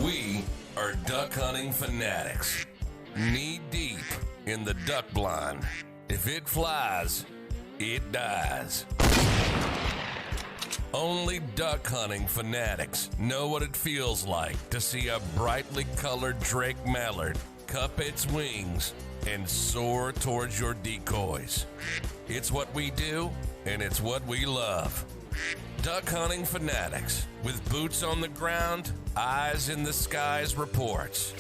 We are Duck Hunting Fanatics, knee deep in the duck blind. If it flies, it dies. Only Duck Hunting Fanatics know what it feels like to see a brightly colored drake mallard cup its wings and soar towards your decoys. It's what we do, and it's what we love. Duck Hunting Fanatics, with boots on the ground, eyes in the skies reports.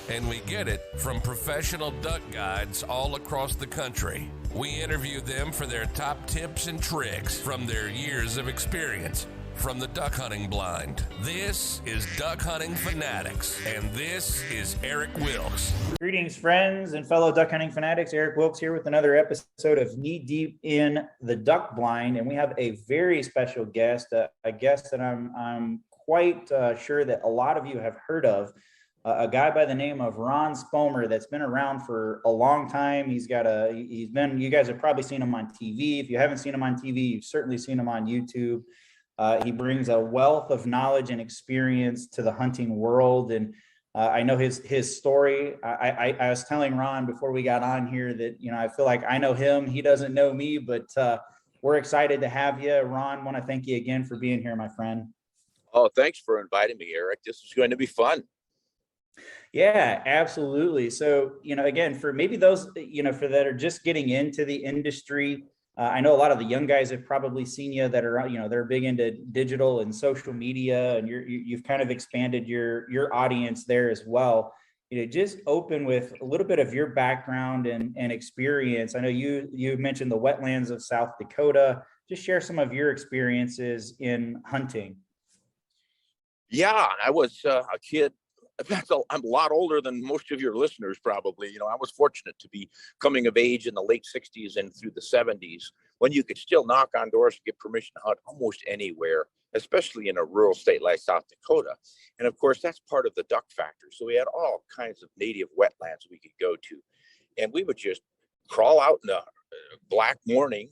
And we get it from professional duck guides all across the country. We interview them for their top tips and tricks from their years of experience from the duck hunting blind. This is Duck Hunting Fanatics, and this is Eric Wilkes. Greetings, friends and fellow duck hunting fanatics. Eric Wilkes here with another episode of Knee Deep in the Duck Blind, and we have a very special guest, a guest that I'm quite sure that a lot of you have heard of. A guy by the name of Ron Spomer that's been around for a long time. You guys have probably seen him on TV. If you haven't seen him on TV, you've certainly seen him on YouTube. He brings a wealth of knowledge and experience to the hunting world. And I know his story. I was telling Ron before we got on here that, I feel like I know him. He doesn't know me, but we're excited to have you. Ron, want to thank you again for being here, my friend. Oh, thanks for inviting me, Eric. This is going to be fun. Yeah, absolutely. So, again, for maybe those, for that are just getting into the industry, I know a lot of the young guys have probably seen you that are, they're big into digital and social media, and you've kind of expanded your audience there as well. Just open with a little bit of your background and experience. I know you mentioned the wetlands of South Dakota. Just share some of your experiences in hunting. Yeah, I was a kid. I'm a lot older than most of your listeners probably. I was fortunate to be coming of age in the late 60s and through the 70s when you could still knock on doors to get permission to hunt almost anywhere, especially in a rural state like South Dakota. And of course, that's part of the duck factor. So we had all kinds of native wetlands we could go to. And we would just crawl out in the black morning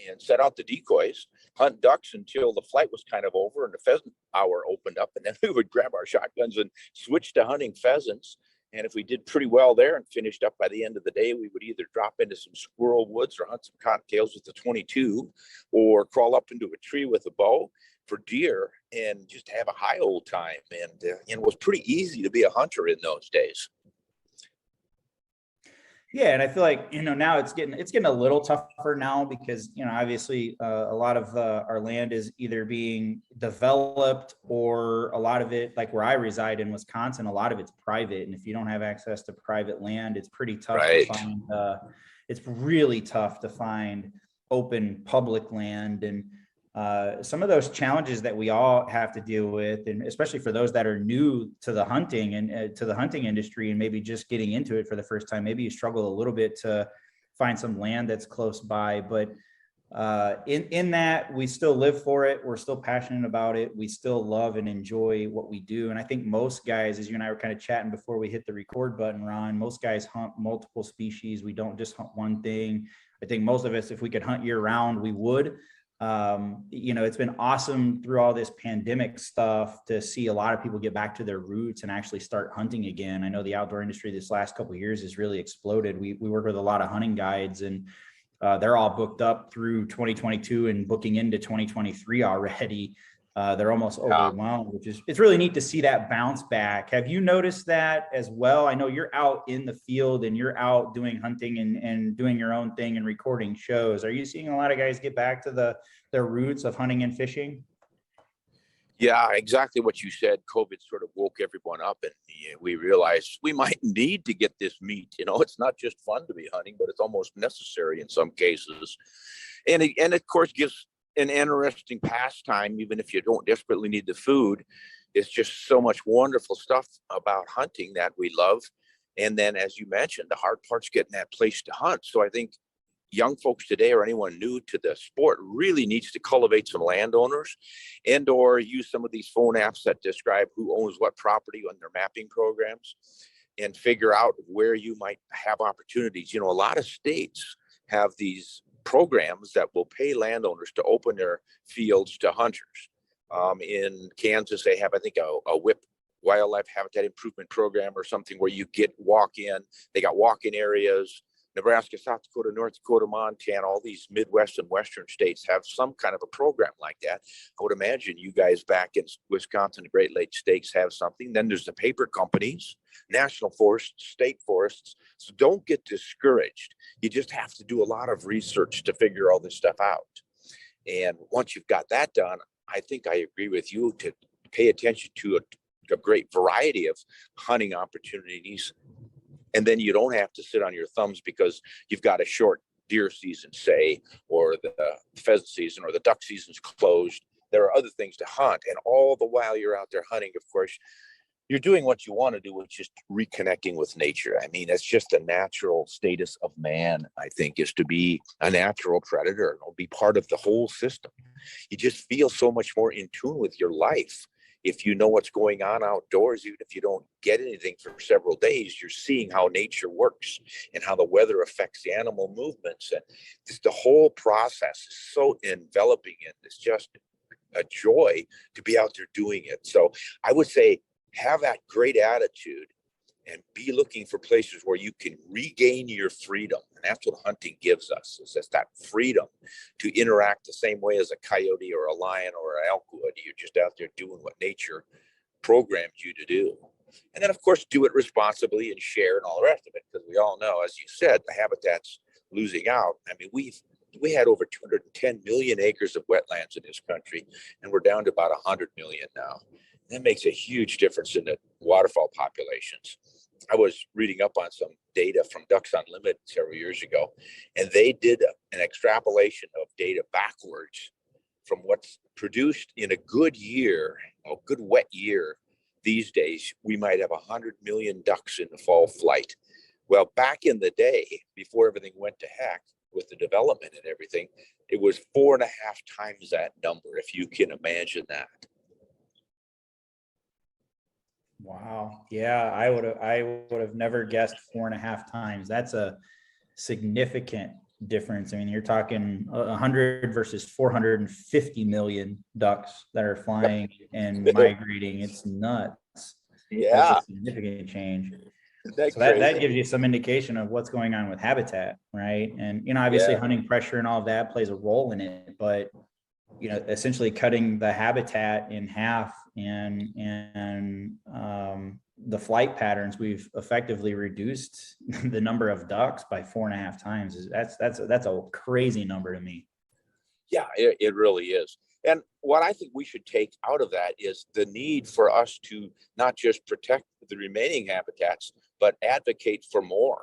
and set out the decoys, hunt ducks until the flight was kind of over and the pheasant hour opened up. And then we would grab our shotguns and switch to hunting pheasants. And if we did pretty well there and finished up by the end of the day, we would either drop into some squirrel woods or hunt some cottontails with the 22 or crawl up into a tree with a bow for deer and just have a high old time. And it was pretty easy to be a hunter in those days. Yeah, and I feel like now it's getting a little tougher now because obviously a lot of our land is either being developed or a lot of it, like where I reside in Wisconsin, a lot of it's private, and if you don't have access to private land, it's pretty tough Right. to find. It's really tough to find open public land, and some of those challenges that we all have to deal with, and especially for those that are new to the hunting and to the hunting industry and maybe just getting into it for the first time, maybe you struggle a little bit to find some land that's close by, but in that we still live for it. We're still passionate about it. We still love and enjoy what we do. And I think most guys, as you and I were kind of chatting before we hit the record button, Ron, most guys hunt multiple species. We don't just hunt one thing. I think most of us, if we could hunt year round, we would. It's been awesome through all this pandemic stuff to see a lot of people get back to their roots and actually start hunting again. I know the outdoor industry this last couple of years has really exploded. We work with a lot of hunting guides, and they're all booked up through 2022 and booking into 2023 already. They're almost overwhelmed, it's really neat to see that bounce back. Have you noticed that as well? I know you're out in the field and you're out doing hunting and doing your own thing and recording shows. Are you seeing a lot of guys get back to their roots of hunting and fishing? Yeah, exactly what you said. COVID sort of woke everyone up, and we realized we might need to get this meat. It's not just fun to be hunting, but it's almost necessary in some cases. And of course gives an interesting pastime, even if you don't desperately need the food. It's just so much wonderful stuff about hunting that we love. And then, as you mentioned, the hard part's getting that place to hunt. So I think young folks today or anyone new to the sport really needs to cultivate some landowners and or use some of these phone apps that describe who owns what property on their mapping programs and figure out where you might have opportunities. A lot of states have these programs that will pay landowners to open their fields to hunters. In Kansas, they have, I think, a whip wildlife habitat improvement program or something where you get walk-in. They got walk-in areas. Nebraska, South Dakota, North Dakota, Montana, all these Midwest and Western states have some kind of a program like that. I would imagine you guys back in Wisconsin, Great Lakes states have something. Then there's the paper companies, national forests, state forests. So don't get discouraged. You just have to do a lot of research to figure all this stuff out. And once you've got that done, I think I agree with you to pay attention to a great variety of hunting opportunities. And then you don't have to sit on your thumbs because you've got a short deer season, say, or the pheasant season or the duck season's closed. There are other things to hunt. And all the while you're out there hunting, of course, you're doing what you want to do, which is reconnecting with nature. I mean, it's just a natural status of man, I think, is to be a natural predator, be part of the whole system. You just feel so much more in tune with your life. If you know what's going on outdoors, even if you don't get anything for several days, you're seeing how nature works and how the weather affects the animal movements. And the whole process is so enveloping, and it's just a joy to be out there doing it. So I would say have that great attitude and be looking for places where you can regain your freedom. And that's what hunting gives us, is just that freedom to interact the same way as a coyote or a lion or an elk would. You're just out there doing what nature programmed you to do. And then, of course, do it responsibly and share and all the rest of it, because we all know, as you said, the habitat's losing out. I mean, we had over 210 million acres of wetlands in this country, and we're down to about 100 million now. That makes a huge difference in the waterfowl populations. I was reading up on some data from Ducks Unlimited several years ago, and they did an extrapolation of data backwards from what's produced in a good year, a good wet year. These days, we might have 100 million ducks in the fall flight. Well, back in the day, before everything went to heck with the development and everything, it was 4.5 times that number, if you can imagine that. Wow. Yeah, I would have never guessed 4.5 times. That's a significant difference. I mean, you're talking 100 versus 450 million ducks that are flying and migrating. It's nuts. Yeah. That's a significant change. So that gives you some indication of what's going on with habitat, right? And, obviously hunting pressure and all of that plays a role in it, but essentially cutting the habitat in half and the flight patterns, we've effectively reduced the number of ducks by 4.5 times. That's a crazy number to me. Yeah, it really is. And what I think we should take out of that is the need for us to not just protect the remaining habitats, but advocate for more.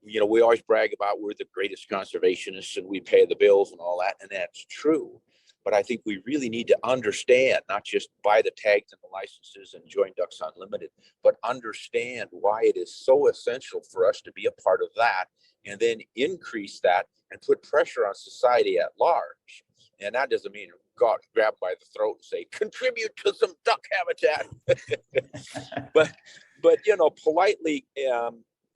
We always brag about we're the greatest conservationists and we pay the bills and all that, and that's true. But I think we really need to understand, not just buy the tags and the licenses and join Ducks Unlimited, but understand why it is so essential for us to be a part of that, and then increase that and put pressure on society at large. And that doesn't mean God grab by the throat and say, contribute to some duck habitat. but politely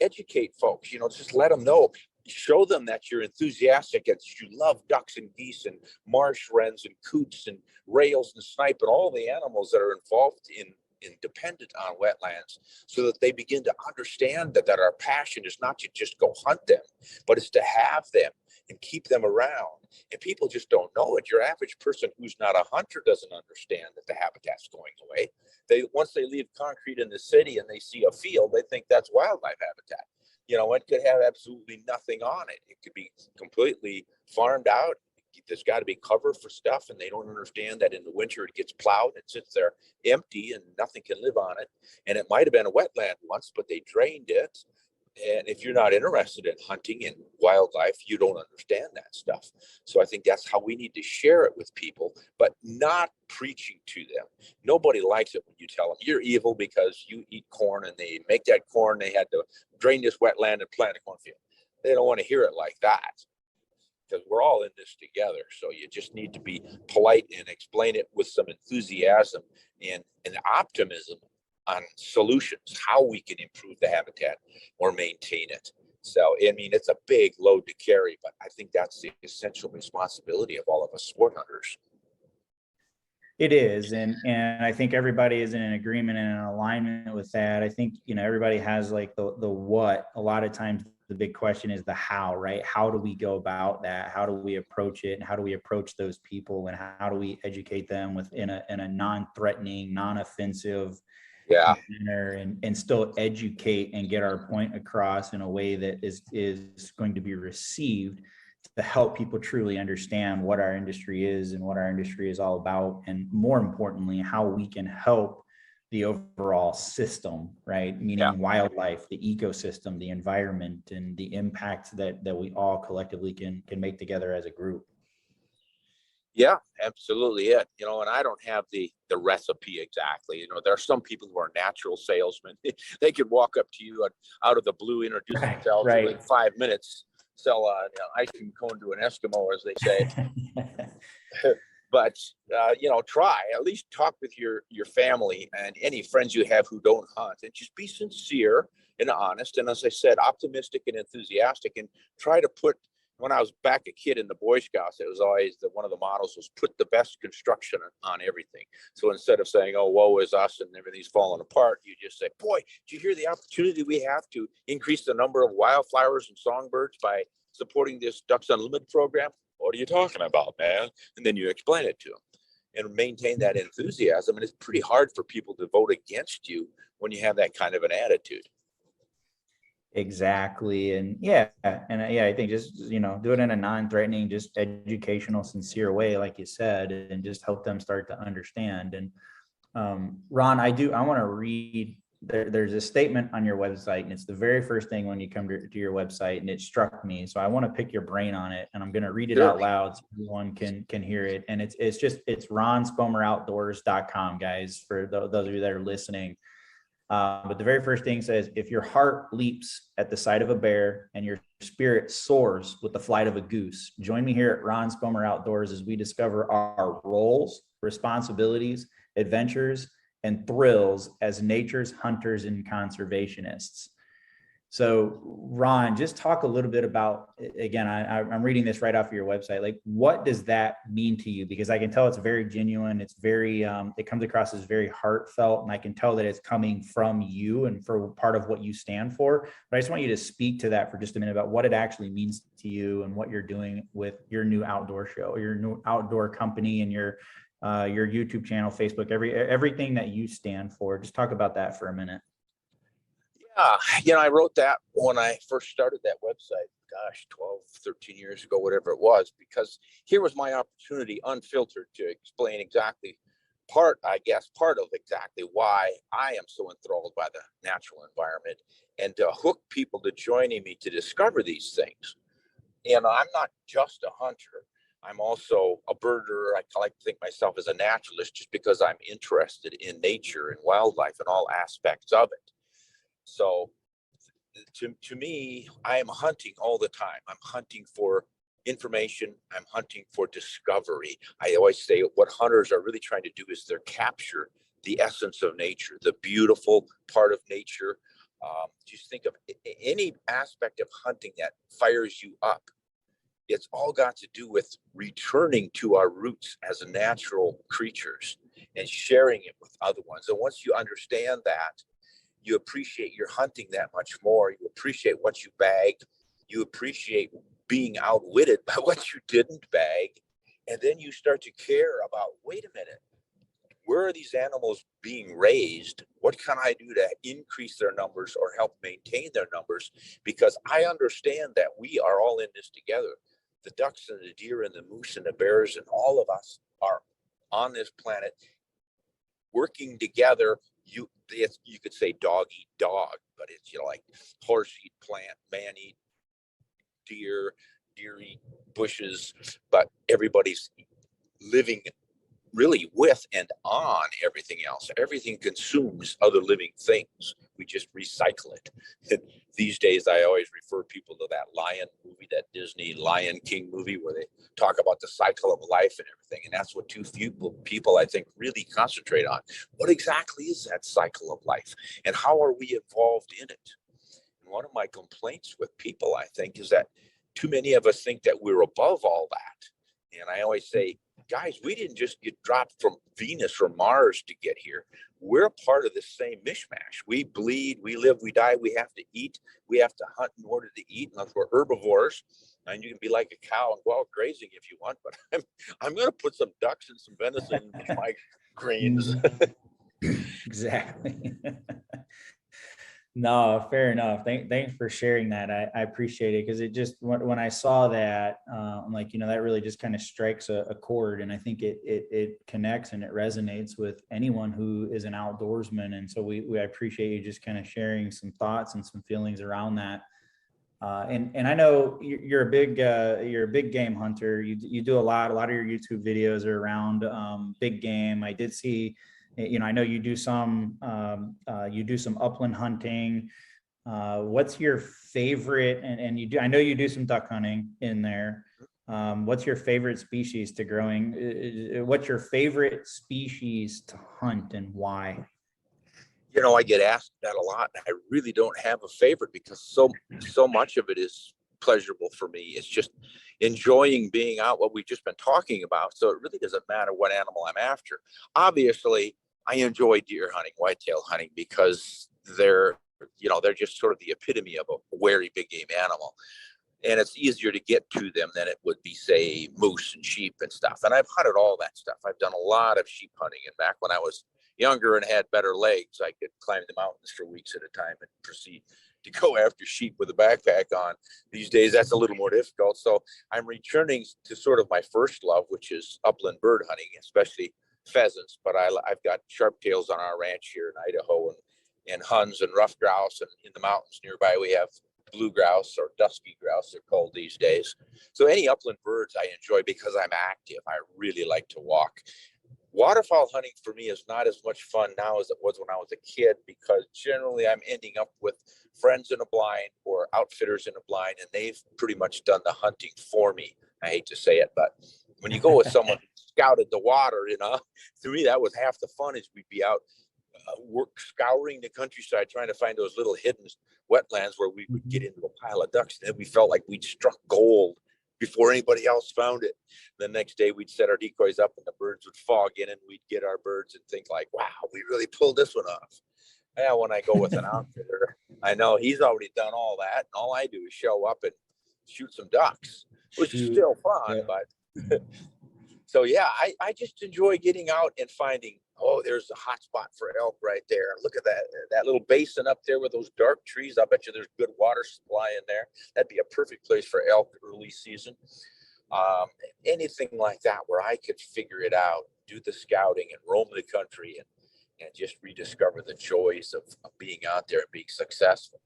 educate folks, just let them know. Show them that you're enthusiastic and you love ducks and geese and marsh wrens and coots and rails and snipe and all the animals that are involved in dependent on wetlands, so that they begin to understand that our passion is not to just go hunt them, but it's to have them and keep them around. And people just don't know it. Your average person who's not a hunter doesn't understand that the habitat's going away. Once they leave concrete in the city and they see a field, they think that's wildlife habitat. It could have absolutely nothing on it. It could be completely farmed out. There's got to be cover for stuff, and they don't understand that in the winter it gets plowed and sits there empty and nothing can live on it. And it might have been a wetland once, but they drained it. And if you're not interested in hunting and wildlife, you don't understand that stuff. So I think that's how we need to share it with people, but not preaching to them. Nobody likes it when you tell them you're evil because you eat corn and they make that corn. They had to drain this wetland and plant a cornfield. They don't want to hear it like that, because we're all in this together. So you just need to be polite and explain it with some enthusiasm and optimism on solutions, how we can improve the habitat or maintain it. So, I mean, it's a big load to carry, but I think that's the essential responsibility of all of us sport hunters. It is, and I think everybody is in an agreement and an alignment with that. I think, you know, everybody has like the what. A lot of times the big question is the how, right? How do we go about that? How do we approach it? And how do we approach those people? And how do we educate them in a non-threatening, non-offensive Yeah. manner, and still educate and get our point across in a way that is going to be received to help people truly understand what our industry is and what our industry is all about, and more importantly, how we can help the overall system, right? Meaning wildlife, the ecosystem, the environment, and the impact that we all collectively can make together as a group. Yeah, absolutely it. You know, and I don't have the recipe exactly. You know, there are some people who are natural salesmen. They could walk up to you out of the blue, introduce themselves in like 5 minutes, sell a ice cream cone to an Eskimo, as they say. But you know, try at least talk with your family and any friends you have who don't hunt, and just be sincere and honest. And as I said, optimistic and enthusiastic, and try to put. When I was back a kid in the Boy Scouts, it was always one of the models was put the best construction on everything. So instead of saying, "Oh, woe is us," and everything's falling apart, you just say, "Boy, did you hear the opportunity we have to increase the number of wildflowers and songbirds by supporting this Ducks Unlimited program?" "What are you talking about, man?" And then you explain it to them and maintain that enthusiasm. And it's pretty hard for people to vote against you when you have that kind of an attitude. Exactly. And yeah, I think just, you know, do it in a non-threatening, just educational, sincere way, like you said, and just help them start to understand. And Ron, I want to read, there's a statement on your website, and it's the very first thing when you come to your website, and it struck me. So I want to pick your brain on it, and I'm going to read it out loud so everyone can hear it. And it's ronspomeroutdoors.com, guys, for those of you that are listening. But the very first thing says, if your heart leaps at the sight of a bear and your spirit soars with the flight of a goose, join me here at Ron Spomer Outdoors as we discover our roles, responsibilities, adventures, and thrills as nature's hunters and conservationists. So Ron, just talk a little bit about, again, I'm reading this right off of your website. Like, what does that mean to you? Because I can tell it's very genuine. It's very, it comes across as very heartfelt, and I can tell that it's coming from you and for part of what you stand for. But I just want you to speak to that for just a minute about what it actually means to you and what you're doing with your new outdoor show, your new outdoor company, and your YouTube channel, Facebook, everything that you stand for. Just talk about that for a minute. Yeah, you know, I wrote that when I first started that website, gosh, 12, 13 years ago, whatever it was, because here was my opportunity, unfiltered, to explain exactly part of exactly why I am so enthralled by the natural environment, and to hook people to joining me to discover these things. And I'm not just a hunter. I'm also a birder. I like to think myself as a naturalist just because I'm interested in nature and wildlife and all aspects of it. So to me, I am hunting all the time. I'm hunting for information. I'm hunting for discovery. I always say what hunters are really trying to do is they're capture the essence of nature, the beautiful part of nature. Just think of any aspect of hunting that fires you up. It's all got to do with returning to our roots as natural creatures and sharing it with other ones. And once you understand that, you appreciate your hunting that much more. You appreciate what you bagged. You appreciate being outwitted by what you didn't bag. And then you start to care about, wait a minute, where are these animals being raised? What can I do to increase their numbers or help maintain their numbers? Because I understand that we are all in this together. The ducks and the deer and the moose and the bears and all of us are on this planet working together. You could say dog eat dog, but it's, you know, like horse eat plant, man eat deer eat bushes, but everybody's living really with and on everything else. Everything consumes other living things. We just recycle it. And these days, I always refer people to that Lion movie, that Disney Lion King movie, where they talk about the cycle of life and everything. And that's what too few people, I think, really concentrate on. What exactly is that cycle of life? And how are we involved in it? And one of my complaints with people, I think, is that too many of us think that we're above all that. And I always say, guys, we didn't just get dropped from Venus or Mars to get here. We're a part of this same mishmash. We bleed, we live, we die, we have to eat, we have to hunt in order to eat, unless we're herbivores. And you can be like a cow and go out grazing if you want, but I'm going to put some ducks and some venison in my greens. Exactly. No, fair enough. Thanks for sharing that. I appreciate it, because it just, when I saw that, I'm like, that really just kind of strikes a chord, and I think it connects and it resonates with anyone who is an outdoorsman. And so I appreciate you just kind of sharing some thoughts and some feelings around that. And I know you're a big game hunter. You do a lot of your YouTube videos are around big game. I did see, I know you do some upland hunting. What's your favorite, and I know you do some duck hunting in there. What's your favorite species to growing? What's your favorite species to hunt, and why? I get asked that a lot. I really don't have a favorite, because so much of it is pleasurable for me. It's just enjoying being out, what we've just been talking about. So it really doesn't matter what animal I'm after. Obviously, I enjoy deer hunting, whitetail hunting, because they're just sort of the epitome of a wary big game animal. And it's easier to get to them than it would be, say, moose and sheep and stuff. And I've hunted all that stuff. I've done a lot of sheep hunting. And back when I was younger and had better legs, I could climb the mountains for weeks at a time and proceed to go after sheep with a backpack on. These days, that's a little more difficult. So I'm returning to sort of my first love, which is upland bird hunting, especially pheasants. But I've got sharp-tails on our ranch here in Idaho, and huns and rough grouse. And in the mountains nearby, we have blue grouse, or dusky grouse, they're called these days. So any upland birds I enjoy, because I'm active. I really like to walk. Waterfowl hunting for me is not as much fun now as it was when I was a kid, because generally I'm ending up with friends in a blind or outfitters in a blind, and they've pretty much done the hunting for me. I hate to say it, but when you go with someone who scouted the water, to me that was half the fun. Is we'd be out scouring the countryside, trying to find those little hidden wetlands where we would get into a pile of ducks, and then we felt like we'd struck gold before anybody else found it. The next day we'd set our decoys up, and the birds would fog in, and we'd get our birds and think like, wow, we really pulled this one off. Yeah, when I go with an outfitter, I know he's already done all that, and all I do is show up and shoot some ducks, which is still fun. Yeah. But so yeah, I just enjoy getting out and finding, there's a hot spot for elk right there. Look at that little basin up there with those dark trees. I bet you there's good water supply in there. That'd be a perfect place for elk early season. Anything like that where I could figure it out, do the scouting and roam the country and just rediscover the joys of being out there and being successful.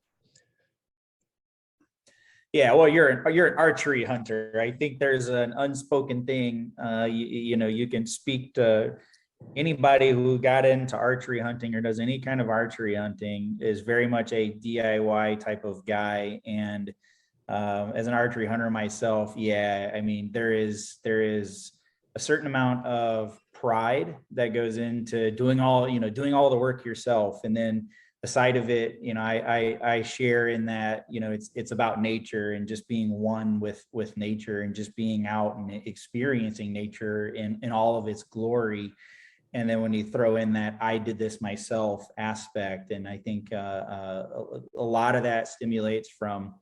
Yeah, well, you're an archery hunter. I think there's an unspoken thing. You can speak to anybody who got into archery hunting or does any kind of archery hunting is very much a DIY type of guy. And as an archery hunter myself, yeah, I mean, there is a certain amount of pride that goes into doing all the work yourself. And then the side of it, I share in that, it's about nature and just being one with nature and just being out and experiencing nature in all of its glory. And then when you throw in that I did this myself aspect, and I think a lot of that stimulates from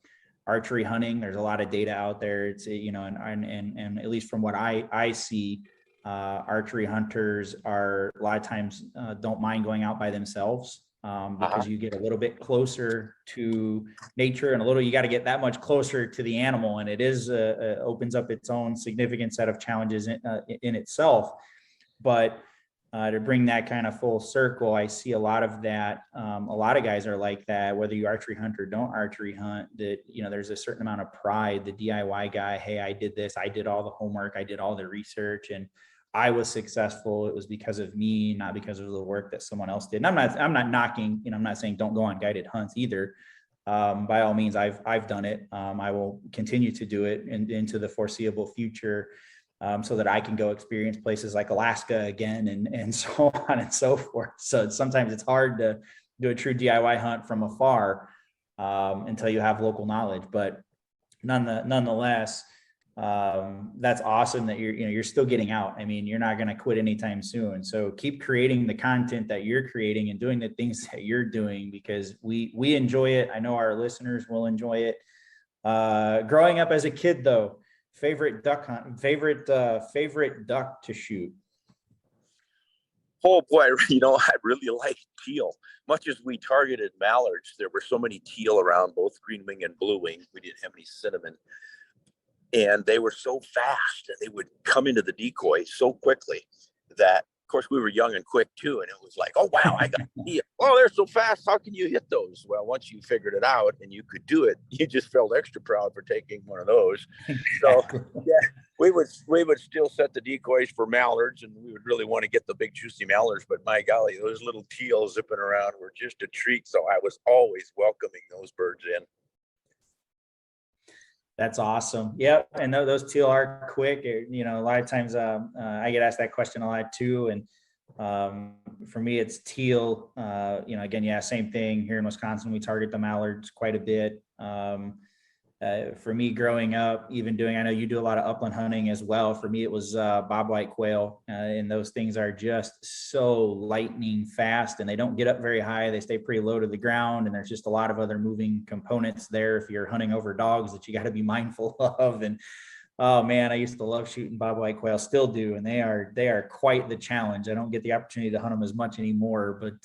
archery hunting. There's a lot of data out there. It's, and at least from what I see, archery hunters are a lot of times don't mind going out by themselves. Because you get a little bit closer to nature, and you got to get that much closer to the animal, and it is opens up its own significant set of challenges in itself. But to bring that kind of full circle, I see a lot of that. A lot of guys are like that, whether you archery hunt or don't archery hunt. That there's a certain amount of pride. The DIY guy, hey, I did this, I did all the homework, I did all the research, and I was successful. It was because of me, not because of the work that someone else did. And I'm not knocking, I'm not saying don't go on guided hunts either. By all means, I've done it. I will continue to do it into the foreseeable future, so that I can go experience places like Alaska again, and so on and so forth. So sometimes it's hard to do a true DIY hunt from afar until you have local knowledge. But nonetheless, that's awesome that you're still getting out. I mean, you're not going to quit anytime soon. So keep creating the content that you're creating and doing the things that you're doing, because we enjoy it. I know our listeners will enjoy it. Growing up as a kid though, favorite duck duck to shoot. Oh boy, I really like teal. Much as we targeted mallards, there were so many teal around, both green wing and blue wing. We didn't have any cinnamon. And they were so fast, and they would come into the decoy so quickly that, of course, we were young and quick too. And it was like, oh, wow, I got teal. Oh, they're so fast. How can you hit those? Well, once you figured it out and you could do it, you just felt extra proud for taking one of those. So, yeah, we would still set the decoys for mallards, and we would really want to get the big juicy mallards. But my golly, those little teal zipping around were just a treat. So I was always welcoming those birds in. That's awesome. Yep. And those teal are quick. A lot of times I get asked that question a lot too. And for me, it's teal. Again, yeah, same thing here in Wisconsin. We target the mallards quite a bit. For me growing up, I know you do a lot of upland hunting as well. For me, it was bobwhite quail, and those things are just so lightning fast, and they don't get up very high. They stay pretty low to the ground, and there's just a lot of other moving components there if you're hunting over dogs that you got to be mindful of. And oh man, I used to love shooting bobwhite quail, still do, and they are quite the challenge. I don't get the opportunity to hunt them as much anymore, but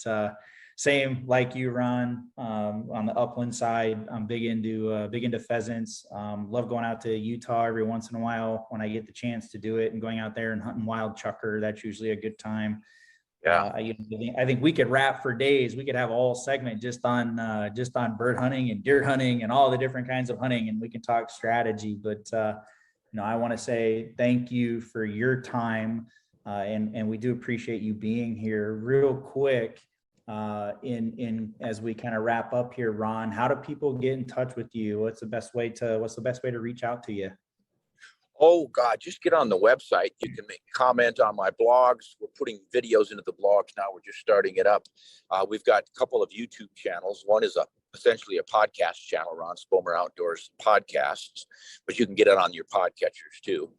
same like you, Ron, on the upland side. I'm big into pheasants. Love going out to Utah every once in a while when I get the chance to do it, and going out there and hunting wild chucker. That's usually a good time. Yeah, I think we could wrap for days. We could have a whole segment just on bird hunting and deer hunting and all the different kinds of hunting, and we can talk strategy. But I want to say thank you for your time, and we do appreciate you being here. Real quick. As we kind of wrap up here, Ron, how do people get in touch with you? What's the best way to reach out to you? Oh God, just get on the website. You can comment on my blogs. We're putting videos into the blogs now. We're just starting it up. We've got a couple of YouTube channels. One is essentially a podcast channel, Ron Spomer Outdoors Podcasts, but you can get it on your podcatchers too.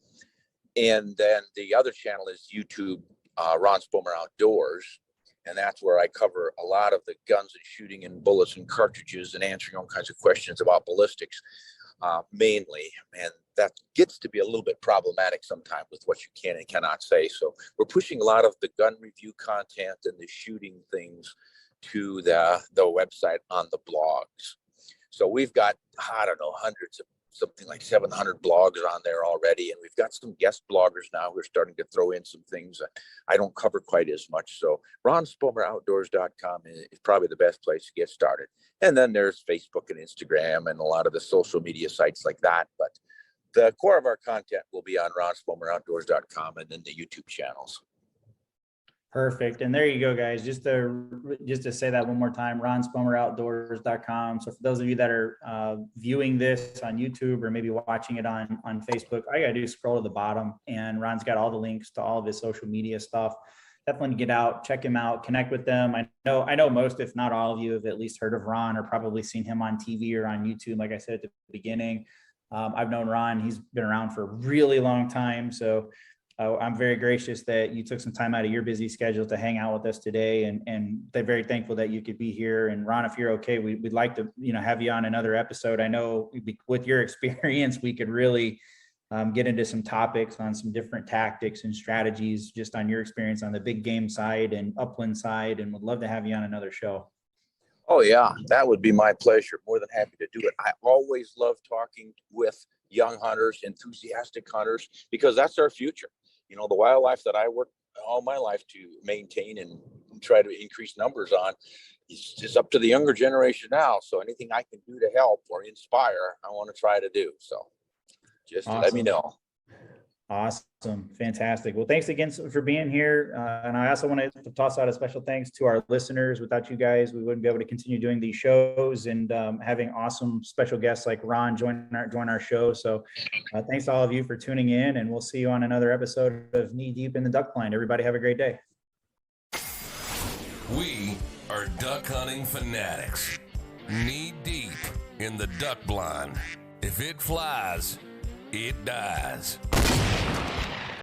And then the other channel is YouTube, Ron Spomer Outdoors. And that's where I cover a lot of the guns and shooting and bullets and cartridges and answering all kinds of questions about ballistics, mainly. And that gets to be a little bit problematic sometimes with what you can and cannot say. So we're pushing a lot of the gun review content and the shooting things to the website on the blogs. So we've got, I don't know, hundreds of, something like 700 blogs on there already. And we've got some guest bloggers now who are starting to throw in some things that I don't cover quite as much. So RonSpomerOutdoors.com is probably the best place to get started. And then there's Facebook and Instagram and a lot of the social media sites like that. But the core of our content will be on RonSpomerOutdoors.com and then the YouTube channels. Perfect. And there you go, guys. Just to say that one more time, RonSpomerOutdoors.com. So for those of you that are viewing this on YouTube or maybe watching it on Facebook, all you gotta do is scroll to the bottom, and Ron's got all the links to all of his social media stuff. Definitely get out, check him out, connect with them. I know most, if not all of you, have at least heard of Ron or probably seen him on TV or on YouTube. Like I said at the beginning, I've known Ron. He's been around for a really long time. So I'm very gracious that you took some time out of your busy schedule to hang out with us today, and they're very thankful that you could be here. And Ron, if you're okay, we'd like to, have you on another episode. I know with your experience, we could really get into some topics on some different tactics and strategies just on your experience on the big game side and upland side, and would love to have you on another show. Oh yeah, that would be my pleasure. More than happy to do it. I always love talking with young hunters, enthusiastic hunters, because that's our future. The wildlife that I work all my life to maintain and try to increase numbers on, it's up to the younger generation now. So anything I can do to help or inspire, I want to try to do. So just Awesome. Let me know. Awesome. Fantastic. Well, thanks again for being here. And I also want to toss out a special thanks to our listeners. Without you guys, we wouldn't be able to continue doing these shows and having awesome special guests like Ron join our show. So thanks to all of you for tuning in, and we'll see you on another episode of Knee Deep in the Duck Blind. Everybody have a great day. We are Duck Hunting Fanatics. Knee deep in the duck blind. If it flies, it dies.